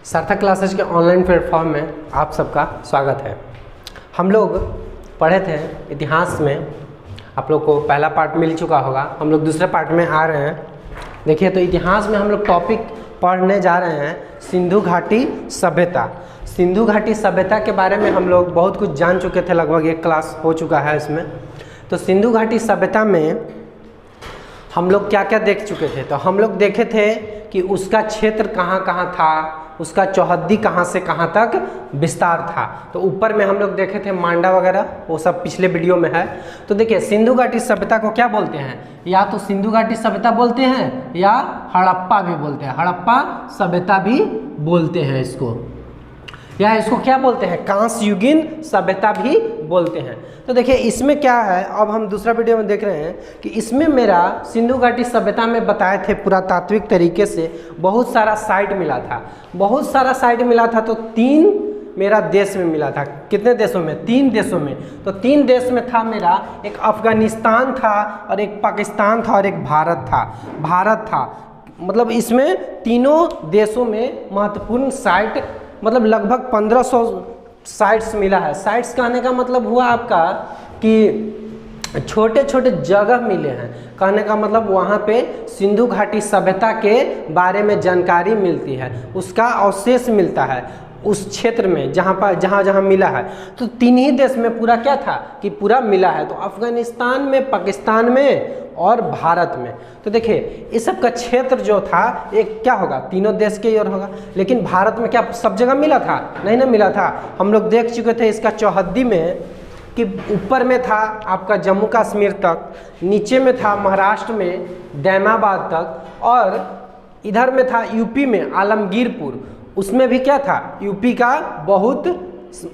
सार्थक क्लासेज के online platform में आप सबका स्वागत है। हम लोग पढ़े थे इतिहास में, आप लोग को पहला पार्ट मिल चुका होगा। हम लोग दूसरे पार्ट में आ रहे हैं। देखिए, तो इतिहास में हम लोग टॉपिक पढ़ने जा रहे हैं सिंधु घाटी सभ्यता। सिंधु घाटी सभ्यता के बारे में हम लोग बहुत कुछ जान चुके थे, लगभग एक क्लास हो चुका है इसमें। तो सिंधु घाटी सभ्यता में हम लोग क्या क्या देख चुके थे। तो हम लोग देखे थे कि उसका क्षेत्र कहाँ कहाँ था, उसका चौहद्दी कहाँ से कहाँ तक विस्तार था। तो ऊपर में हम लोग देखे थे मांडा वगैरह, वो सब पिछले वीडियो में है। तो देखिए, सिंधु घाटी सभ्यता को क्या बोलते हैं, या तो सिंधु घाटी सभ्यता बोलते हैं या हड़प्पा भी बोलते हैं। हड़प्पा सभ्यता भी बोलते हैं इसको, या इसको क्या बोलते हैं, कांस्य युगीन सभ्यता भी बोलते हैं। तो देखिए, इसमें क्या है, अब हम दूसरा वीडियो में देख रहे हैं कि इसमें मेरा सिंधु घाटी सभ्यता में बताए थे पुरातात्विक तरीके से बहुत सारा साइट मिला था। बहुत सारा साइट मिला था। तो 3 मेरा देश में मिला था। कितने देशों में? 3 देशों में। तो 3 देश में था मेरा, एक अफगानिस्तान था और एक पाकिस्तान था और एक भारत था। मतलब इसमें तीनों देशों में महत्वपूर्ण साइट, मतलब लगभग 1500 साइट्स मिला है। साइट्स कहने का मतलब हुआ आपका कि छोटे छोटे जगह मिले हैं। कहने का मतलब वहाँ पे सिंधु घाटी सभ्यता के बारे में जानकारी मिलती है, उसका अवशेष मिलता है उस क्षेत्र में जहाँ मिला है। तो 3 ही देश में पूरा क्या था कि पूरा मिला है। तो अफगानिस्तान में, पाकिस्तान में और भारत में। तो देखिए, इस सब का क्षेत्र जो था एक क्या होगा, तीनों देश के ओर होगा। लेकिन भारत में क्या सब जगह मिला था? नहीं ना मिला था। हम लोग देख चुके थे इसका चौहद्दी में कि ऊपर में था आपका जम्मू कश्मीर तक, नीचे में था महाराष्ट्र में दैमाबाद तक, और इधर में था यूपी में आलमगीरपुर। उसमें भी क्या था, यूपी का बहुत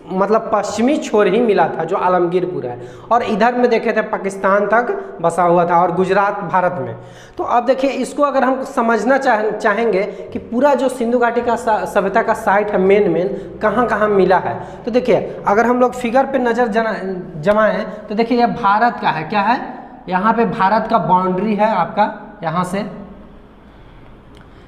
मतलब पश्चिमी छोर ही मिला था जो आलमगीरपुर है। और इधर में देखे थे पाकिस्तान तक बसा हुआ था, और गुजरात भारत में। तो अब देखिए, इसको अगर हम समझना चाहेंगे कि पूरा जो सिंधु घाटी का सभ्यता का साइट है मेन कहाँ कहाँ मिला है। तो देखिए, अगर हम लोग फिगर पे नज़र जमाएं तो देखिए, यह भारत का है। क्या है? यहाँ पे भारत का बाउंड्री है आपका।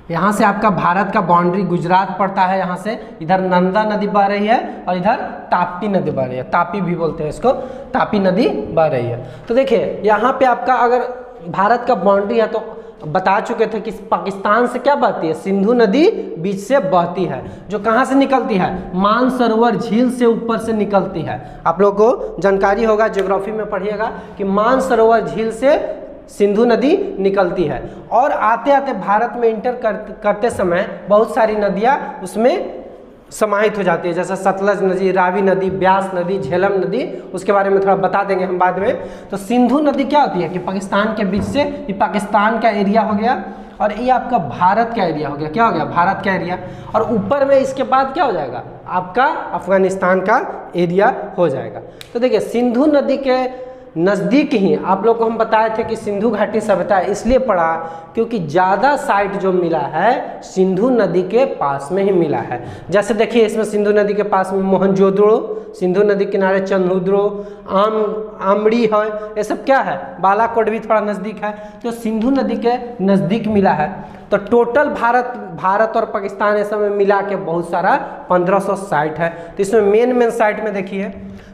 यहाँ से आपका भारत का बाउंड्री गुजरात पड़ता है। यहाँ से इधर नर्मदा नदी बह रही है और इधर ताप्ती नदी बह रही है। तापी भी बोलते हैं इसको, तापी नदी बह रही है। तो देखिए, यहाँ पे आपका अगर भारत का बाउंड्री है तो बता चुके थे कि पाकिस्तान से क्या बहती है, सिंधु नदी बीच से बहती है, जो कहाँ से निकलती है, मानसरोवर झील से ऊपर से निकलती है। आप लोगों को जानकारी होगा, ज्योग्राफी में पढ़िएगा कि मानसरोवर झील से सिंधु नदी निकलती है। और आते आते भारत में इंटर करते समय बहुत सारी नदियाँ उसमें समाहित हो जाती है, जैसे सतलज नदी, रावी नदी, ब्यास नदी, झेलम नदी। उसके बारे में थोड़ा बता देंगे हम बाद में। तो सिंधु नदी क्या होती है कि पाकिस्तान के बीच से, ये पाकिस्तान का एरिया हो गया और ये आपका भारत का एरिया हो गया। क्या हो गया? भारत का एरिया। और ऊपर में इसके बाद क्या हो जाएगा, आपका अफगानिस्तान का एरिया हो जाएगा। तो देखिए, सिंधु नदी के नज़दीक ही आप लोग को हम बताए थे कि सिंधु घाटी सभ्यता इसलिए पड़ा क्योंकि ज़्यादा साइट जो मिला है सिंधु नदी के पास में ही मिला है। जैसे देखिए, इसमें सिंधु नदी के पास में मोहनजोदड़ो, सिंधु नदी किनारे चंद्रद्रो, आमड़ी है, ये सब क्या है, बालाकोट भी थोड़ा नज़दीक है। तो सिंधु नदी के नज़दीक मिला है। तो टोटल भारत और पाकिस्तान ऐसे में मिला के बहुत सारा 1500 साइट है। तो इसमें मेन साइट में देखिए,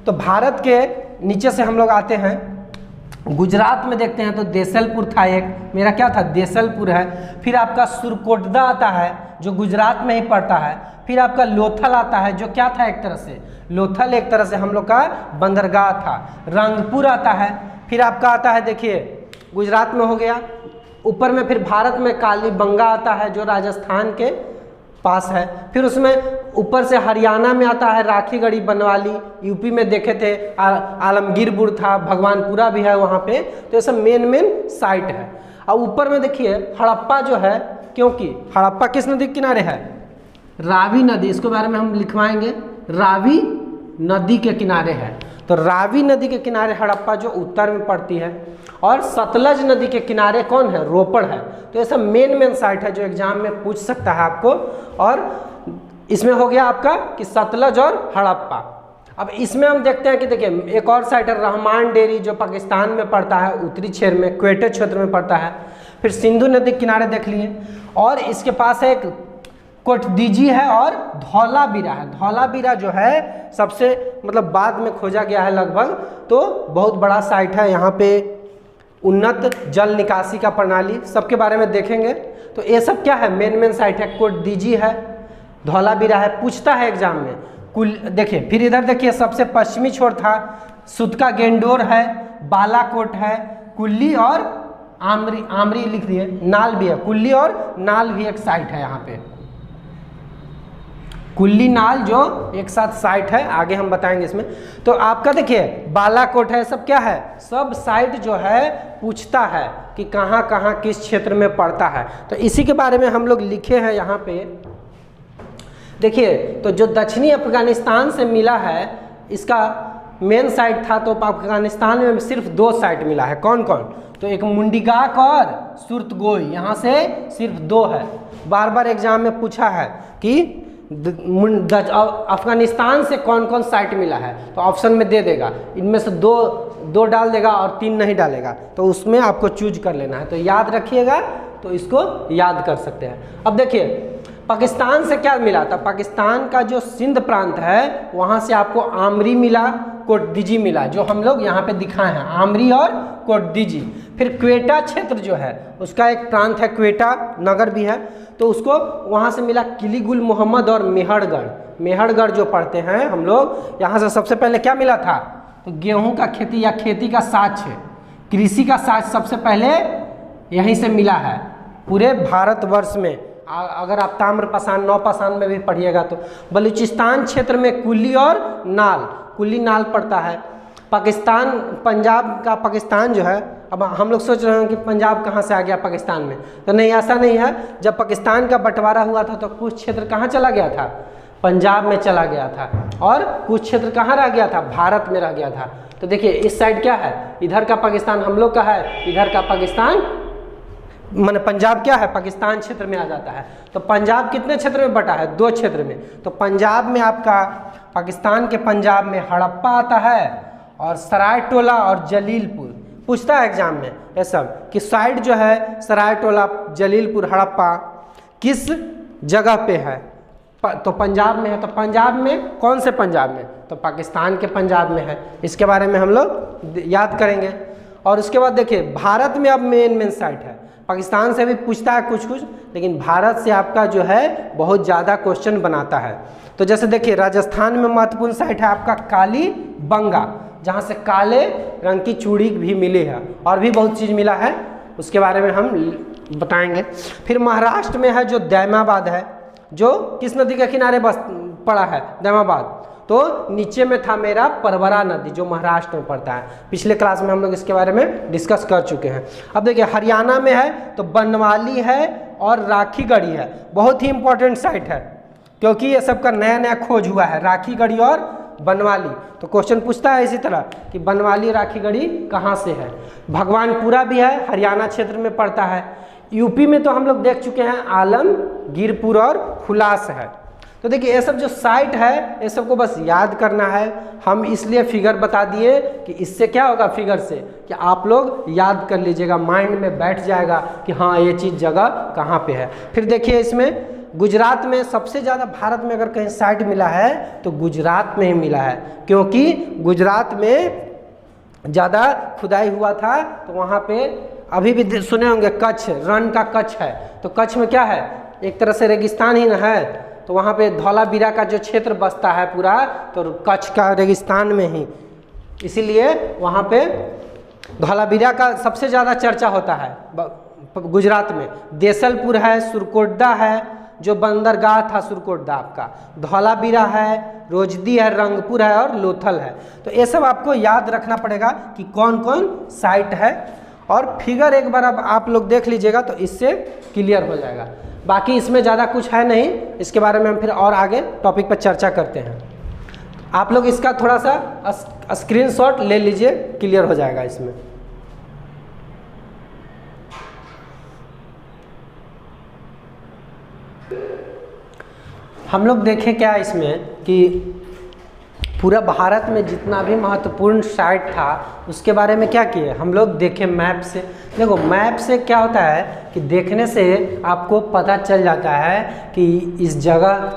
तो भारत के नीचे से हम लोग आते हैं, गुजरात में देखते हैं तो देसलपुर था एक, मेरा क्या था, देसलपुर है। फिर आपका सुरकोटदा आता है जो गुजरात में ही पड़ता है। फिर आपका लोथल आता है जो क्या था, एक तरह से लोथल एक तरह से हम लोग का बंदरगाह था। रंगपुर आता है। फिर आपका आता है, देखिए गुजरात में हो गया। ऊपर में फिर भारत में कालीबंगा आता है जो राजस्थान के पास है। फिर उसमें ऊपर से हरियाणा में आता है राखीगढ़ी बनवाली। यूपी में देखे थे आलमगीरपुर था, भगवानपुरा भी है वहाँ पे। तो ये सब मेन साइट है। और ऊपर में देखिए हड़प्पा जो है, क्योंकि हड़प्पा किस नदी के किनारे है, रावी नदी, इसके बारे में हम लिखवाएंगे, रावी नदी के किनारे है। तो रावी नदी के किनारे हड़प्पा जो उत्तर में पड़ती है, और सतलज नदी के किनारे कौन है, रोपड़ है। तो ये सब मेन साइट है जो एग्जाम में पूछ सकता है आपको। और इसमें हो गया आपका कि सतलज और हड़प्पा। अब इसमें हम देखते हैं कि देखिए, एक और साइट है रहमान डेरी जो पाकिस्तान में पड़ता है, उत्तरी क्षेत्र में, क्वेटा क्षेत्र में पड़ता है। फिर सिंधु नदी किनारे देख लिए, और इसके पास है एक कोटदीजी है और धौलावीरा है। धौलावीरा जो है सबसे मतलब बाद में खोजा गया है लगभग, तो बहुत बड़ा साइट है। यहाँ पे उन्नत जल निकासी का प्रणाली सबके बारे में देखेंगे। तो ये सब क्या है, मेन साइट है। कोटदीजी है, धौलावीरा है, पूछता है एग्जाम में। देखिए फिर इधर देखिए सबसे पश्चिमी छोर था, सुतका गेंडोर है, बालाकोट है, कुल्ली और आमरी लिख दिए, नाल भी है। कुल्ली और नाल भी एक साइट है यहाँ पे, कुल्ली नाल जो एक साथ साइट है, आगे हम बताएंगे इसमें। तो आपका देखिए बालाकोट है, सब क्या है, सब साइट जो है पूछता है कि कहाँ कहाँ किस क्षेत्र में पड़ता है। तो इसी के बारे में हम लोग लिखे हैं यहाँ पे। देखिए तो जो दक्षिणी अफगानिस्तान से मिला है, इसका मेन साइट था, तो अफगानिस्तान में सिर्फ 2 साइट मिला है। कौन कौन, तो एक मुंडीगाक और सुरतगोई, यहाँ से सिर्फ 2 है। बार बार एग्जाम में पूछा है कि अफगानिस्तान से कौन कौन साइट मिला है, तो ऑप्शन में दे देगा, इनमें से दो डाल देगा और 3 नहीं डालेगा, तो उसमें आपको चूज कर लेना है। तो याद रखिएगा, तो इसको याद कर सकते हैं। अब देखिए पाकिस्तान से क्या मिला था, पाकिस्तान का जो सिंध प्रांत है वहाँ से आपको आमरी मिला, कोटदीजी मिला, जो हम लोग यहाँ पे दिखाए हैं, आमरी और कोटदीजी। फिर क्वेटा क्षेत्र जो है उसका एक प्रांत है, क्वेटा नगर भी है, तो उसको वहाँ से मिला किलीगुल मोहम्मद और मेहरगढ़। मेहरगढ़ जो पढ़ते हैं हम लोग, यहाँ से सबसे पहले क्या मिला था, तो गेहूँ का खेती या खेती का साक्ष्य, कृषि का साक्ष्य सबसे पहले यहीं से मिला है पूरे भारतवर्ष में। अगर आप ताम्रपाषाण नौपाषाण में भी पढ़िएगा तो बलूचिस्तान क्षेत्र में कुल्ली और नाल, कुल्ली नाल पड़ता है। पाकिस्तान, पंजाब का पाकिस्तान जो है, अब हम लोग सोच रहे हैं कि पंजाब कहाँ से आ गया पाकिस्तान में, तो नहीं, ऐसा नहीं है। जब पाकिस्तान का बंटवारा हुआ था तो कुछ क्षेत्र कहाँ चला गया था, पंजाब में चला गया था, और कुछ क्षेत्र कहाँ रह गया था, भारत में रह गया था। तो देखिए इस साइड क्या है, इधर का पाकिस्तान हम लोग का है, इधर का पाकिस्तान माने पंजाब क्या है, पाकिस्तान क्षेत्र में आ जाता है। तो पंजाब कितने क्षेत्र में बटा है, 2 क्षेत्र में। तो पंजाब में आपका, पाकिस्तान के पंजाब में हड़प्पा आता है और सरायटोला और जलीलपुर। पूछता है एग्जाम में ये सब कि साइड जो है सरायटोला, जलीलपुर, हड़प्पा किस जगह पे है, तो पंजाब में है। तो पंजाब में कौन से पंजाब में, तो पाकिस्तान के पंजाब में है। इसके बारे में हम लोग याद करेंगे। और उसके बाद देखिए भारत में अब मेन साइट है, पाकिस्तान से भी पूछता है कुछ कुछ, लेकिन भारत से आपका जो है बहुत ज़्यादा क्वेश्चन बनाता है। तो जैसे देखिए राजस्थान में महत्वपूर्ण साइट है आपका कालीबंगा, जहाँ से काले रंग की चूड़ी भी मिली है, और भी बहुत चीज़ मिला है, उसके बारे में हम बताएंगे। फिर महाराष्ट्र में है जो दैमाबाद है, जो किस नदी के किनारे बस पड़ा है, दैमाबाद, तो नीचे में था मेरा परवरा नदी जो महाराष्ट्र में पड़ता है। पिछले क्लास में हम लोग इसके बारे में डिस्कस कर चुके हैं। अब देखिए हरियाणा में है तो बनवाली है और राखीगढ़ी है, बहुत ही इंपॉर्टेंट साइट है, क्योंकि ये सब का नया नया खोज हुआ है, राखीगढ़ी और बनवाली। तो क्वेश्चन पूछता है इसी तरह कि बनवाली राखीगढ़ी कहाँ से है। भगवानपुरा भी है, हरियाणा क्षेत्र में पड़ता है। यूपी में तो हम लोग देख चुके हैं, आलमगीरपुर और खुलास है। तो देखिए ये सब जो साइट है ये सब को बस याद करना है। हम इसलिए फिगर बता दिए कि इससे क्या होगा, फिगर से कि आप लोग याद कर लीजिएगा, माइंड में बैठ जाएगा कि हाँ ये चीज़ जगह कहाँ पे है। फिर देखिए इसमें गुजरात में सबसे ज़्यादा, भारत में अगर कहीं साइट मिला है तो गुजरात में ही मिला है, क्योंकि गुजरात में ज़्यादा खुदाई हुआ था। तो वहाँ पे अभी भी सुने होंगे कच्छ, रण का कच्छ है, तो कच्छ में क्या है, एक तरह से रेगिस्तान ही न है। तो वहाँ पे धौलावीरा का जो क्षेत्र बसता है पूरा, तो कच्छ का रेगिस्तान में ही, इसीलिए वहाँ पे धौलावीरा का सबसे ज़्यादा चर्चा होता है गुजरात में। देसलपुर है, सुरकोटदा है, जो बंदरगाह था सुरकोटदा आपका, धौलावीरा है, रोजदी है, रंगपुर है और लोथल है। तो ये सब आपको याद रखना पड़ेगा कि कौन कौन साइट है, और फिगर एक बार अब आप लोग देख लीजिएगा तो इससे क्लियर हो जाएगा। बाकी इसमें ज़्यादा कुछ है नहीं, इसके बारे में हम फिर और आगे टॉपिक पर चर्चा करते हैं। आप लोग इसका थोड़ा सा स्क्रीनशॉट ले लीजिए, क्लियर हो जाएगा इसमें। हम लोग देखें क्या इसमें कि पूरा भारत में जितना भी महत्वपूर्ण साइट था उसके बारे में क्या किए हम लोग देखें मैप से। देखो मैप से क्या होता है कि देखने से आपको पता चल जाता है कि इस जगह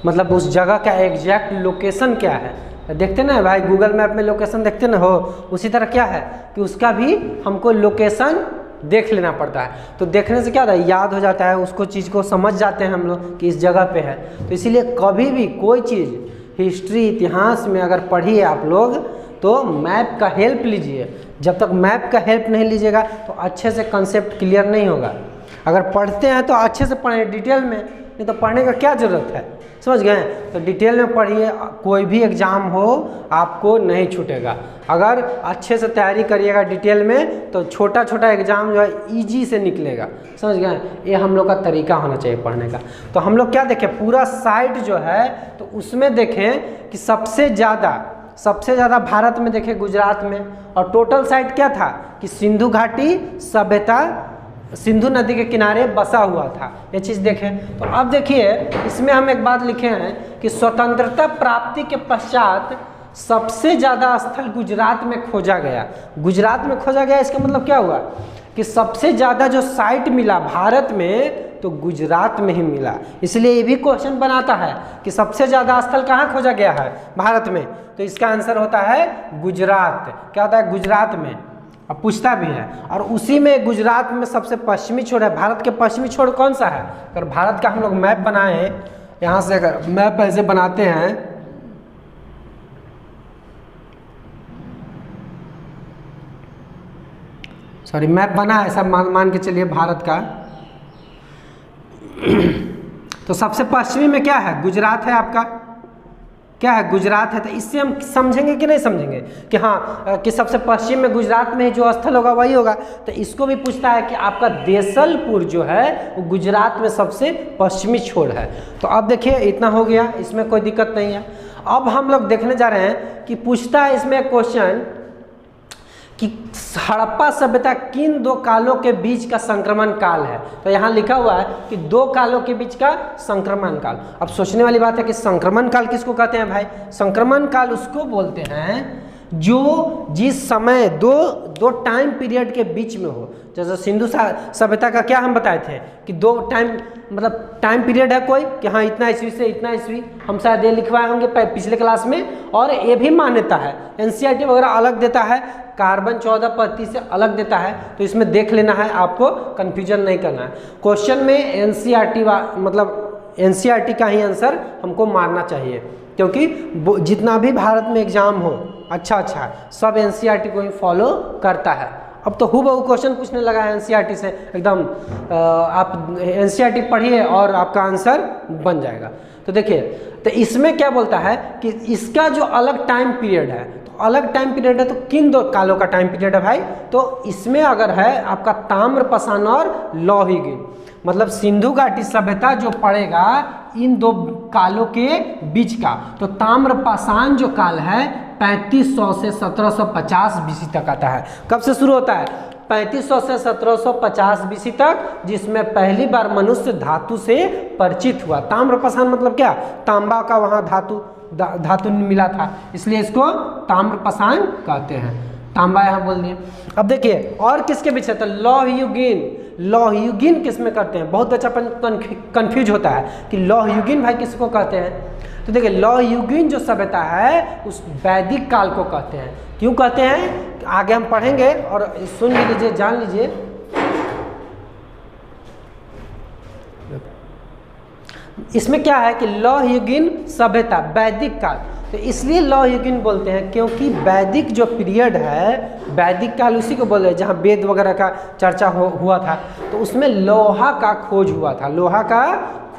मतलब उस जगह का एग्जैक्ट लोकेशन क्या है। देखते ना भाई गूगल मैप में लोकेशन देखते ना हो, उसी तरह क्या है कि उसका भी हमको लोकेशन देख लेना पड़ता है। तो देखने से क्या होता है याद हो जाता है, उसको चीज़ को समझ जाते हैं हम लोग कि इस जगह पे है। तो इसीलिए कभी भी कोई चीज़ हिस्ट्री इतिहास में अगर पढ़िए आप लोग तो मैप का हेल्प लीजिए। जब तक मैप का हेल्प नहीं लीजिएगा तो अच्छे से कंसेप्ट क्लियर नहीं होगा। अगर पढ़ते हैं तो अच्छे से पढ़ें डिटेल में, नहीं तो पढ़ने का क्या ज़रूरत है, समझ गए। तो डिटेल में पढ़िए, कोई भी एग्ज़ाम हो आपको नहीं छूटेगा। अगर अच्छे से तैयारी करिएगा डिटेल में तो छोटा छोटा एग्ज़ाम जो है ईजी से निकलेगा, समझ गए। ये हम लोग का तरीका होना चाहिए पढ़ने का। तो हम लोग क्या देखें पूरा साइट जो है तो उसमें देखें कि सबसे ज़्यादा भारत में देखें गुजरात में, और टोटल साइट क्या था कि सिंधु घाटी सभ्यता सिंधु नदी के किनारे बसा हुआ था। ये चीज़ देखें। तो अब देखिए इसमें हम एक बात लिखे हैं कि स्वतंत्रता प्राप्ति के पश्चात सबसे ज़्यादा स्थल गुजरात में खोजा गया। गुजरात में खोजा गया इसका मतलब क्या हुआ कि सबसे ज़्यादा जो साइट मिला भारत में तो गुजरात में ही मिला। इसलिए ये भी क्वेश्चन बनाता है कि सबसे ज़्यादा स्थल कहाँ खोजा गया है भारत में, तो इसका आंसर होता है गुजरात। क्या होता है गुजरात में, अब पूछता भी है। और उसी में गुजरात में सबसे पश्चिमी छोर है। भारत के पश्चिमी छोर कौन सा है, अगर भारत का हम लोग मैप बनाए यहाँ से, अगर मैप ऐसे बनाते हैं मैप बना है ऐसा मान के चलिए भारत का तो सबसे पश्चिमी में क्या है गुजरात है आपका, क्या है गुजरात है। तो इससे हम समझेंगे कि नहीं समझेंगे कि हाँ कि सबसे पश्चिम में गुजरात में जो स्थल होगा वही होगा। तो इसको भी पूछता है कि आपका देसलपुर जो है वो गुजरात में सबसे पश्चिमी छोर है। तो अब देखिए इतना हो गया, इसमें कोई दिक्कत नहीं है। अब हम लोग देखने जा रहे हैं कि पूछता है इसमें क्वेश्चन कि हड़प्पा सभ्यता किन दो कालों के बीच का संक्रमण काल है। तो यहाँ लिखा हुआ है कि दो कालों के बीच का संक्रमण काल। अब सोचने वाली बात है कि संक्रमण काल किसको कहते हैं भाई, संक्रमण काल उसको बोलते हैं जो जिस समय दो टाइम पीरियड के बीच में हो। जैसे सिंधु सभ्यता का क्या हम बताए थे कि दो टाइम मतलब टाइम पीरियड है कोई कि हाँ इतना ईस्वी से इतना ईस्वी, हम शायद ये लिखवाए होंगे पिछले क्लास में। और ये भी मान्यता है एनसीईआरटी वगैरह अलग देता है, कार्बन 14 पत्ती से अलग देता है। तो इसमें देख लेना है, आपको कन्फ्यूजन नहीं करना है। क्वेश्चन में एनसीईआरटी मतलब एनसीईआरटी का ही आंसर हमको मारना चाहिए, क्योंकि जितना भी भारत में एग्जाम हो अच्छा सब एनसीईआरटी को ही फॉलो करता है। अब तो हूबहू क्वेश्चन पूछने लगा है एनसीईआरटी से एकदम। आप एनसीईआरटी पढ़िए और आपका आंसर बन जाएगा। तो देखिए तो इसमें क्या बोलता है कि इसका जो अलग टाइम पीरियड है, तो अलग टाइम पीरियड है तो किन दो कालों का टाइम पीरियड है भाई, तो इसमें अगर है आपका ताम्रपाषाण और लौहिगिन, मतलब सिंधु घाटी सभ्यता जो पड़ेगा इन दो कालों के बीच का। तो ताम्रपाषाण जो काल है 3500 से 1750 बीसी तक आता है। कब से शुरू होता है 3500 से 1750 बीसी तक, जिसमें पहली बार मनुष्य धातु से परिचित हुआ। ताम्रपाषाण मतलब क्या, तांबा का वहाँ धातु मिला था, इसलिए इसको ताम्रपाषाण कहते हैं। तांबा यहाँ बोल दिए। अब देखिए और किसके बीच है, तो लौहयुगीन किस में करते हैं। बहुत अच्छा कंफ्यूज होता है कि लौहयुगीन भाई किसको कहते हैं। तो देखिए लौहयुगीन जो सभ्यता है उस वैदिक काल को कहते हैं। क्यों कहते हैं आगे हम पढ़ेंगे, और सुन भी लीजिए जान लीजिए। इसमें क्या है कि लौहयुगीन सभ्यता वैदिक काल, तो इसलिए लौहयुगीन बोलते हैं क्योंकि वैदिक जो पीरियड है, वैदिक काल उसी को बोल रहे हैं जहाँ वेद वगैरह का चर्चा हुआ था। तो उसमें लोहा का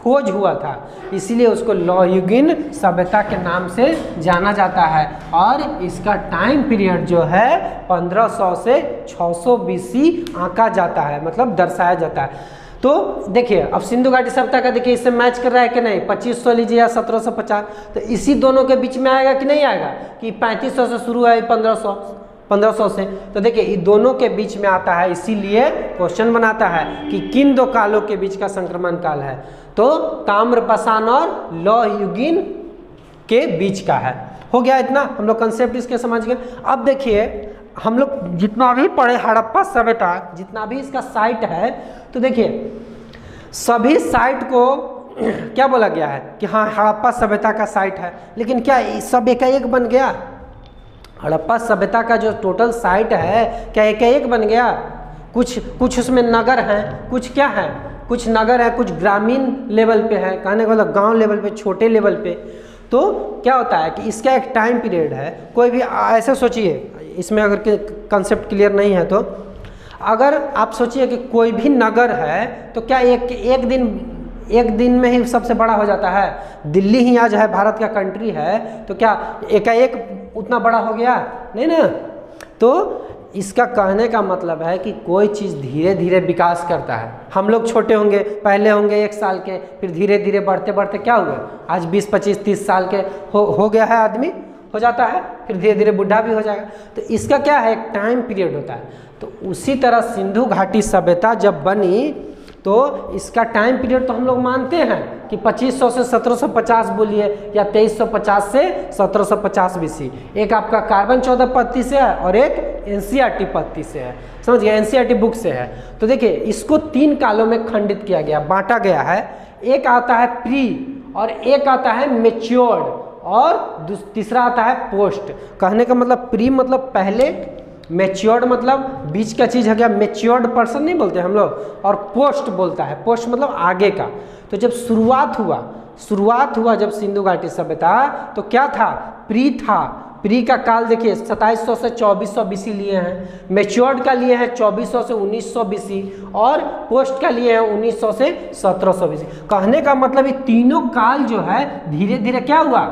खोज हुआ था, इसीलिए उसको लौहयुगीन सभ्यता के नाम से जाना जाता है। और इसका टाइम पीरियड जो है 1500 से 600 बीसी आंका जाता है, मतलब दर्शाया जाता है। तो देखिए अब सिंधु घाटी सभ्यता का देखिए इससे मैच कर रहा है कि नहीं, 2500 लीजिए या 1750, तो इसी दोनों के बीच में आएगा कि नहीं आएगा कि 3500 से शुरू है 1500 से। तो देखिए ये दोनों के बीच में आता है, इसीलिए क्वेश्चन बनाता है कि किन दो कालों के बीच का संक्रमण काल है, तो ताम्रपाषाण और लौहयुगीन के बीच का है। हो गया इतना, हम लोग कंसेप्ट इसके समझ गए। अब देखिए हम लोग जितना भी पढ़े हड़प्पा सभ्यता, जितना भी इसका साइट है, तो देखिए सभी साइट को क्या बोला गया है कि हाँ हड़प्पा सभ्यता का साइट है, लेकिन क्या सब एकाएक बन गया? हड़प्पा सभ्यता का जो टोटल साइट है क्या एकाएक बन गया? कुछ उसमें नगर हैं, कुछ क्या है, कुछ नगर है, कुछ ग्रामीण लेवल पे है, कहने का मतलब गांव लेवल पे, छोटे लेवल पे। तो क्या होता है कि इसका एक टाइम पीरियड है। कोई भी ऐसे सोचिए, इसमें अगर कंसेप्ट क्लियर नहीं है तो अगर आप सोचिए कि कोई भी नगर है तो क्या एक दिन में ही सबसे बड़ा हो जाता है? दिल्ली ही आज है, भारत का कंट्री है, तो क्या एकाएक उतना बड़ा हो गया? नहीं ना। तो इसका कहने का मतलब है कि कोई चीज़ धीरे धीरे विकास करता है। हम लोग छोटे होंगे, पहले होंगे 1 साल के, फिर धीरे धीरे बढ़ते बढ़ते क्या हुआ, आज 20, 25, 30 साल के हो गया है, आदमी हो जाता है, फिर धीरे धीरे बुढ़ा भी हो जाएगा। तो इसका क्या है, एक टाइम पीरियड होता है। तो उसी तरह सिंधु घाटी सभ्यता जब बनी तो इसका टाइम पीरियड तो हम लोग मानते हैं कि 2500 से 1750 बोलिए, या 2350 से 1750 BC। एक आपका कार्बन 14 पत्ती से है और एक NCERT पत्ती से है, समझ गए, NCERT बुक से है। तो देखिए इसको 3 कालों में खंडित किया गया, बांटा गया है। एक आता है प्री, और एक आता है मेच्योर्ड, और तीसरा आता है पोस्ट। कहने का मतलब प्री मतलब पहले, मेच्योर्ड मतलब बीच का चीज़ है क्या, मेच्योर्ड पर्सन नहीं बोलते हम लोग, और पोस्ट बोलता है, पोस्ट मतलब आगे का। तो जब शुरुआत हुआ जब सिंधु घाटी सभ्यता, तो क्या था, प्री था। प्री का काल देखिए 2700 से 2400 BC लिए हैं, मेच्योर्ड का लिए हैं 2400 से 1900 BC, और पोस्ट का लिए हैं 1900 से 1700 BC। कहने का मतलब ये तीनों काल जो है धीरे धीरे क्या हुआ,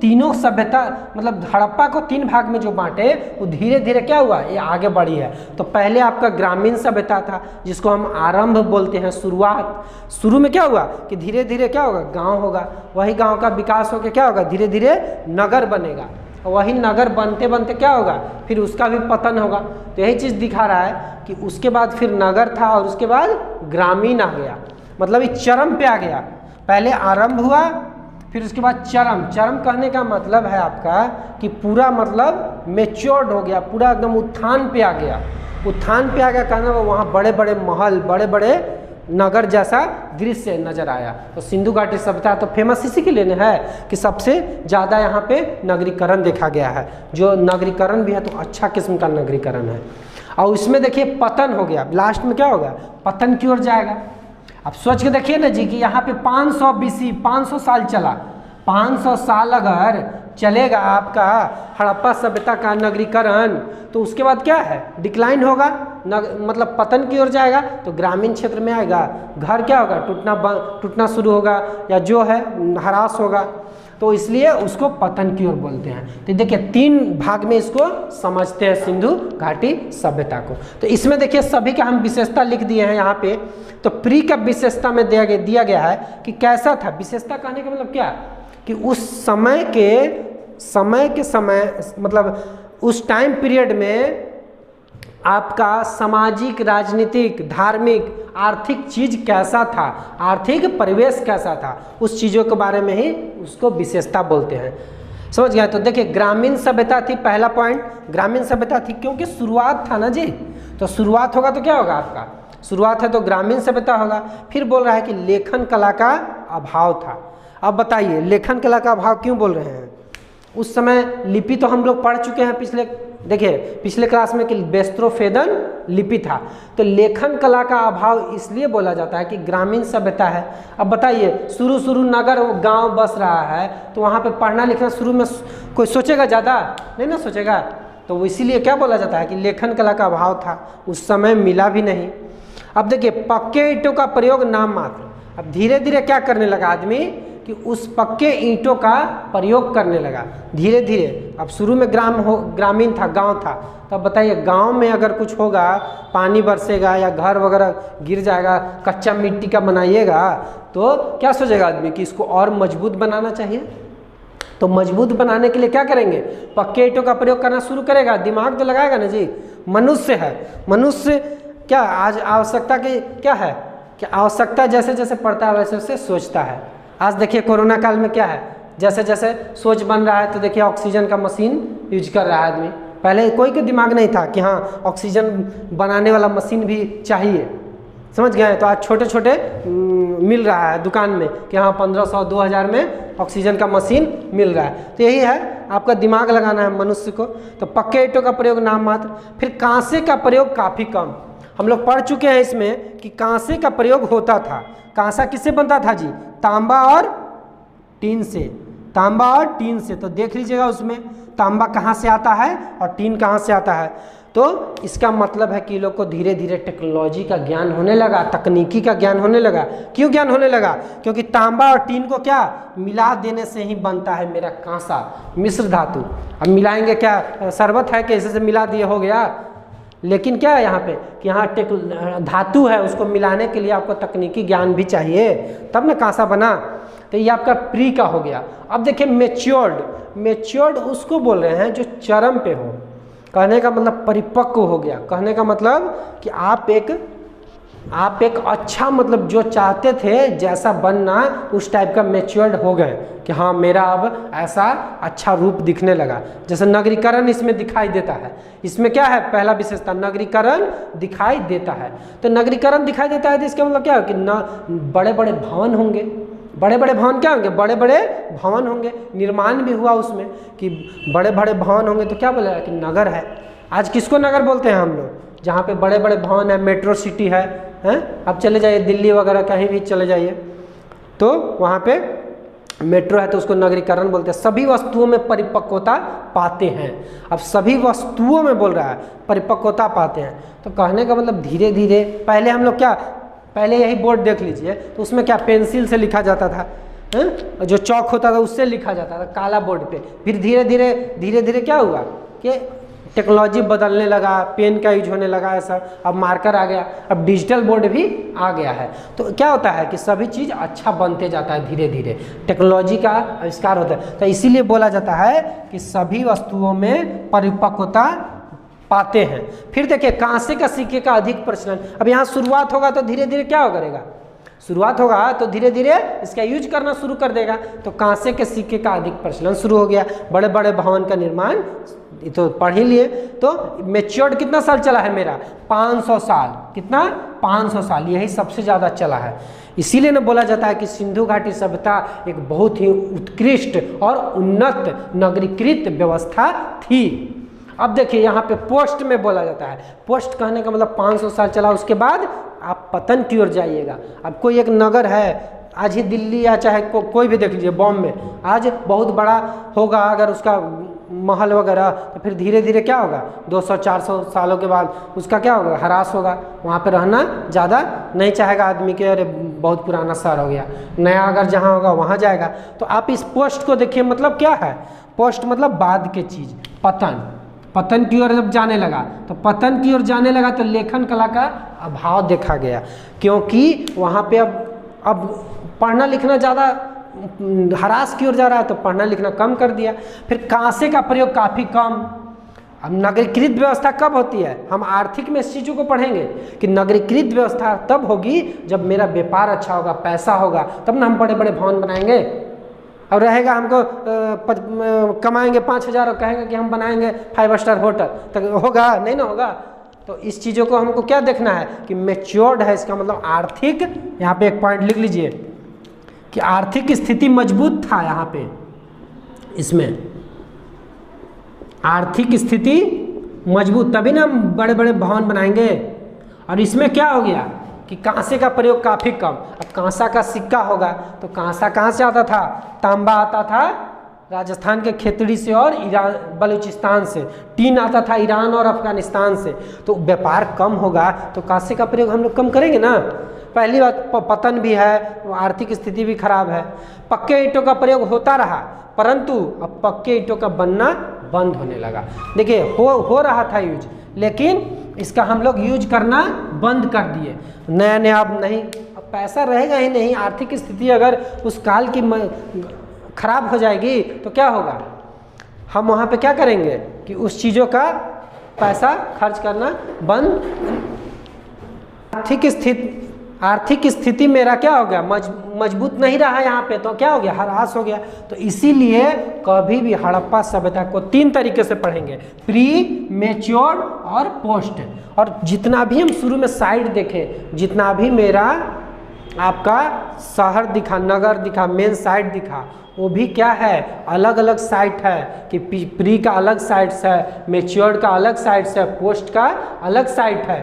तीनों सभ्यता मतलब हड़प्पा को 3 भाग में जो बांटे, वो धीरे धीरे क्या हुआ, ये आगे बढ़ी है। तो पहले आपका ग्रामीण सभ्यता था, जिसको हम आरंभ बोलते हैं, शुरुआत। शुरू में क्या हुआ कि धीरे धीरे क्या होगा, गांव होगा, वही गांव का विकास होकर क्या होगा, धीरे धीरे नगर बनेगा, और वही नगर बनते बनते क्या होगा, फिर उसका भी पतन होगा। तो यही चीज़ दिखा रहा है कि उसके बाद फिर नगर था, और उसके बाद ग्रामीण आ गया, मतलब ये चरम पे आ गया। पहले आरंभ हुआ, फिर उसके बाद चरम कहने का मतलब है आपका कि पूरा मतलब मेच्योर्ड हो गया, पूरा एकदम उत्थान पे आ गया। उत्थान पे आ गया कहना, वहाँ बड़े बड़े महल, बड़े बड़े नगर जैसा दृश्य नजर आया। तो सिंधु घाटी सभ्यता तो फेमस इसी के लिए है कि सबसे ज़्यादा यहाँ पे नगरीकरण देखा गया है। जो नगरीकरण भी है तो अच्छा किस्म का नगरीकरण है। और उसमें देखिए पतन हो गया, लास्ट में क्या होगा, पतन की ओर जाएगा। अब सोच के देखिए ना जी कि यहाँ पे 500 BC 500 साल चला, 500 साल अगर चलेगा आपका हड़प्पा सभ्यता का नगरीकरण, तो उसके बाद क्या है, डिक्लाइन होगा, मतलब पतन की ओर जाएगा। तो ग्रामीण क्षेत्र में आएगा, घर क्या होगा, टूटना शुरू होगा, या जो है ह्रास होगा। तो इसलिए उसको पतन की ओर बोलते हैं। तो देखिए 3 भाग में इसको समझते हैं सिंधु घाटी सभ्यता को। तो इसमें देखिए सभी का हम विशेषता लिख दिए हैं यहाँ पे। तो प्री का विशेषता में दिया गया है कि कैसा था। विशेषता कहने का मतलब क्या कि उस समय के मतलब उस टाइम पीरियड में आपका सामाजिक, राजनीतिक, धार्मिक, आर्थिक चीज कैसा था, आर्थिक परिवेश कैसा था, उस चीज़ों के बारे में ही उसको विशेषता बोलते हैं। समझ गए। तो देखिए ग्रामीण सभ्यता थी, पहला पॉइंट ग्रामीण सभ्यता थी, क्योंकि शुरुआत था ना जी। तो शुरुआत होगा तो क्या होगा, आपका शुरुआत है तो ग्रामीण सभ्यता होगा। फिर बोल रहा है कि लेखन कला का अभाव था। अब बताइए लेखन कला का अभाव क्यों बोल रहे हैं। उस समय लिपि तो हम लोग पढ़ चुके हैं पिछले क्लास में कि बेस्त्रोफेदन लिपि था। तो लेखन कला का अभाव इसलिए बोला जाता है कि ग्रामीण सभ्यता है। अब बताइए शुरू नगर गांव बस रहा है, तो वहाँ पे पढ़ना लिखना शुरू में कोई सोचेगा, ज़्यादा नहीं ना सोचेगा। तो वो इसीलिए क्या बोला जाता है कि लेखन कला का अभाव था, उस समय मिला भी नहीं। अब देखिए पक्के ईंटों का प्रयोग नाम मात्र। अब धीरे धीरे क्या करने लगा आदमी कि उस पक्के ईंटों का प्रयोग करने लगा धीरे धीरे। अब शुरू में ग्रामीण था, गांव था। तब बताइए गांव में अगर कुछ होगा, पानी बरसेगा या घर वगैरह गिर जाएगा, कच्चा मिट्टी का बनाइएगा, तो क्या सोचेगा आदमी कि इसको और मजबूत बनाना चाहिए। तो मजबूत बनाने के लिए क्या करेंगे, पक्के ईंटों का प्रयोग करना शुरू करेगा। दिमाग तो लगाएगा ना जी। मनुष्य है, मनुष्य क्या आज आवश्यकता की क्या है कि आवश्यकता जैसे जैसे पड़ता है वैसे वैसे सोचता है। आज देखिए कोरोना काल में क्या है, जैसे जैसे सोच बन रहा है तो देखिए ऑक्सीजन का मशीन यूज कर रहा है आदमी। पहले कोई के दिमाग नहीं था कि हाँ ऑक्सीजन बनाने वाला मशीन भी चाहिए, समझ गए। तो आज छोटे छोटे मिल रहा है दुकान में कि हाँ 1500-2000 में ऑक्सीजन का मशीन मिल रहा है। तो यही है, आपका दिमाग लगाना है मनुष्य को। तो पक्के ईंटों का प्रयोग नाम मात्र। फिर कांसे का प्रयोग काफ़ी कम। हम लोग पढ़ चुके हैं इसमें कि कांसे का प्रयोग होता था। कांसा किससे बनता था जी? तांबा और टीन से। तांबा और टीन से। तो देख लीजिएगा उसमें तांबा कहाँ से आता है और टीन कहाँ से आता है। तो इसका मतलब है कि लोग को धीरे धीरे टेक्नोलॉजी का ज्ञान होने लगा, तकनीकी का ज्ञान होने लगा। क्यों ज्ञान होने लगा? क्योंकि तांबा और टीन को क्या मिला देने से ही बनता है मेरा कांसा, मिश्र धातु। अब मिलाएंगे क्या, शरबत है कि ऐसे से मिला दिए हो गया। लेकिन क्या है यहाँ पे कि यहाँ धातु है, उसको मिलाने के लिए आपको तकनीकी ज्ञान भी चाहिए, तब ना कांसा बना। तो ये आपका प्री का हो गया। अब देखिए मेच्योर्ड। मेच्योर्ड उसको बोल रहे हैं जो चरम पे हो। कहने का मतलब परिपक्व हो गया। कहने का मतलब कि आप एक अच्छा मतलब जो चाहते थे जैसा बनना उस टाइप का मेच्योर्ड हो गए कि हाँ मेरा अब ऐसा अच्छा रूप दिखने लगा। जैसे नगरीकरण इसमें दिखाई देता है। इसमें क्या है पहला विशेषता, नगरीकरण दिखाई देता है। तो नगरीकरण दिखाई देता है तो इसका मतलब क्या है कि न बड़े बड़े भवन होंगे। बड़े बड़े भवन क्या होंगे? बड़े बड़े भवन होंगे। निर्माण भी हुआ उसमें कि बड़े बड़े भवन होंगे। तो क्या बोलेगा कि नगर है। आज किसको नगर बोलते हैं हम लोग? जहाँ पे बड़े बड़े भवन है, मेट्रो सिटी है, हैं? अब चले जाइए दिल्ली वगैरह कहीं भी चले जाइए तो वहाँ पे मेट्रो है तो उसको नगरीकरण बोलते हैं। सभी वस्तुओं में परिपक्वता पाते हैं। अब सभी वस्तुओं में बोल रहा है परिपक्वता पाते हैं। तो कहने का मतलब धीरे धीरे पहले हम लोग क्या, पहले यही बोर्ड देख लीजिए तो उसमें क्या पेंसिल से लिखा जाता था, हैं? जो चौक होता था उससे लिखा जाता था काला बोर्ड पे। फिर धीरे धीरे क्या हुआ कि टेक्नोलॉजी बदलने लगा, पेन का यूज होने लगा ऐसा। अब मार्कर आ गया, अब डिजिटल बोर्ड भी आ गया है। तो क्या होता है कि सभी चीज़ अच्छा बनते जाता है, धीरे धीरे टेक्नोलॉजी का आविष्कार होता है। तो इसीलिए बोला जाता है कि सभी वस्तुओं में परिपक्वता पाते हैं। फिर देखिए कांसे का सिक्के का अधिक प्रचलन। अब यहाँ शुरुआत होगा तो धीरे धीरे क्या करेगा, शुरुआत होगा तो धीरे धीरे इसका यूज करना शुरू कर देगा। तो कांसे के सिक्के का अधिक प्रचलन शुरू हो गया। बड़े बड़े भवन का निर्माण तो पढ़ ही लिए। तो मेच्योर्ड कितना साल चला है मेरा? 500 साल। कितना? 500 साल। यही सबसे ज़्यादा चला है। इसीलिए ना बोला जाता है कि सिंधु घाटी सभ्यता एक बहुत ही उत्कृष्ट और उन्नत नगरीकृत व्यवस्था थी। अब देखिए यहाँ पे पोस्ट में बोला जाता है। पोस्ट कहने का मतलब 500 साल चला, उसके बाद आप पतन की ओर जाइएगा। अब कोई एक नगर है, आज ही दिल्ली या चाहे कोई भी देख लीजिए, बॉम्बे आज बहुत बड़ा होगा अगर उसका महल वगैरह, तो फिर धीरे धीरे क्या होगा 200-400 सालों के बाद उसका क्या होगा, ह्रास होगा। वहाँ पे रहना ज़्यादा नहीं चाहेगा आदमी के, अरे बहुत पुराना शहर हो गया। नया अगर जहाँ होगा वहाँ जाएगा। तो आप इस पोस्ट को देखिए, मतलब क्या है पोस्ट, मतलब बाद के चीज़। पतन की ओर जब जाने लगा तो पतन की ओर जाने लगा तो लेखन कला का अभाव देखा गया, क्योंकि वहाँ पे अब पढ़ना लिखना ज़्यादा ह्रास की ओर जा रहा है तो पढ़ना लिखना कम कर दिया। फिर कांसे का प्रयोग काफ़ी कम। अब नगरीकृत व्यवस्था कब होती है? हम आर्थिक में इस चीज़ों को पढ़ेंगे कि नगरीकृत व्यवस्था तब होगी जब मेरा व्यापार अच्छा होगा, पैसा होगा, तब ना हम बड़े बड़े भवन बनाएंगे। और रहेगा हमको कमाएंगे 5000 और कहेंगे कि हम बनाएंगे 5 स्टार होटल, तो होगा नहीं ना होगा। तो इस चीज़ों को हमको क्या देखना है कि मैच्योर्ड है, इसका मतलब आर्थिक, यहाँ पे एक पॉइंट लिख लीजिए कि आर्थिक स्थिति मजबूत था। यहाँ पे इसमें आर्थिक स्थिति मजबूत, तभी ना हम बड़े बड़े भवन बनाएंगे। और इसमें क्या हो गया कि कांसे का प्रयोग काफ़ी कम। अब कांसा का सिक्का होगा तो कांसा कहाँ से आता था? तांबा आता था राजस्थान के खेतड़ी से और ईरान बलूचिस्तान से। टीन आता था ईरान और अफगानिस्तान से। तो व्यापार कम होगा तो कांसे का प्रयोग हम लोग कम करेंगे ना। पहली बात पतन भी है, आर्थिक स्थिति भी खराब है। पक्के ईंटों का प्रयोग होता रहा, परंतु अब पक्के ईंटों का बनना बंद होने लगा। देखिए हो रहा था यूज, लेकिन इसका हम लोग यूज करना बंद कर दिए। नया अब नहीं, अब पैसा रहेगा ही नहीं। आर्थिक स्थिति अगर उस काल की खराब हो जाएगी तो क्या होगा, हम वहाँ पे क्या करेंगे कि उस चीज़ों का पैसा खर्च करना बंद। आर्थिक स्थिति मेरा क्या हो गया, मजबूत नहीं रहा यहाँ पे, तो क्या हो गया, ह्रास हो गया। तो इसीलिए कभी भी हड़प्पा सभ्यता को 3 तरीके से पढ़ेंगे, प्री, मैच्योर और पोस्ट। और जितना भी हम शुरू में साइट देखें, जितना भी मेरा आपका शहर दिखा, नगर दिखा, मेन साइट दिखा, वो भी क्या है, अलग अलग साइट है कि प्री का अलग साइट्स है, मैच्योर का अलग साइट्स है, पोस्ट का अलग साइट है।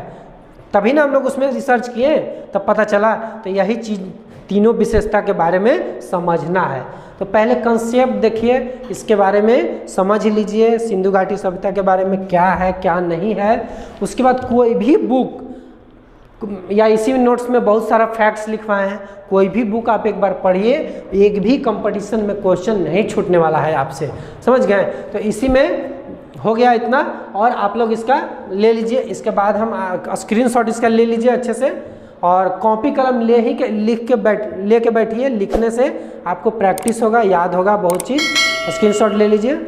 तभी ना हम लोग उसमें रिसर्च किए, तब पता चला। तो यही चीज़, तीनों विशेषता के बारे में समझना है। तो पहले कंसेप्ट देखिए, इसके बारे में समझ लीजिए, सिंधु घाटी सभ्यता के बारे में क्या है क्या नहीं है। उसके बाद कोई भी बुक, या इसी नोट्स में बहुत सारा फैक्ट्स लिखवाए हैं, कोई भी बुक आप एक बार पढ़िए, एक भी कंपटीशन में क्वेश्चन नहीं छूटने वाला है आपसे, समझ गए। तो इसी में हो गया इतना, और आप लोग इसका ले लीजिए। इसके बाद हम स्क्रीनशॉट इसका ले लीजिए अच्छे से, और कॉपी कलम लिख के बैठिए। लिखने से आपको प्रैक्टिस होगा, याद होगा बहुत चीज़। स्क्रीनशॉट ले लीजिए,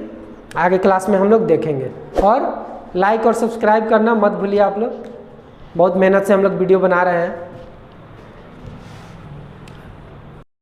आगे क्लास में हम लोग देखेंगे। और लाइक और सब्सक्राइब करना मत भूलिए आप लोग, बहुत मेहनत से हम लोग वीडियो बना रहे हैं।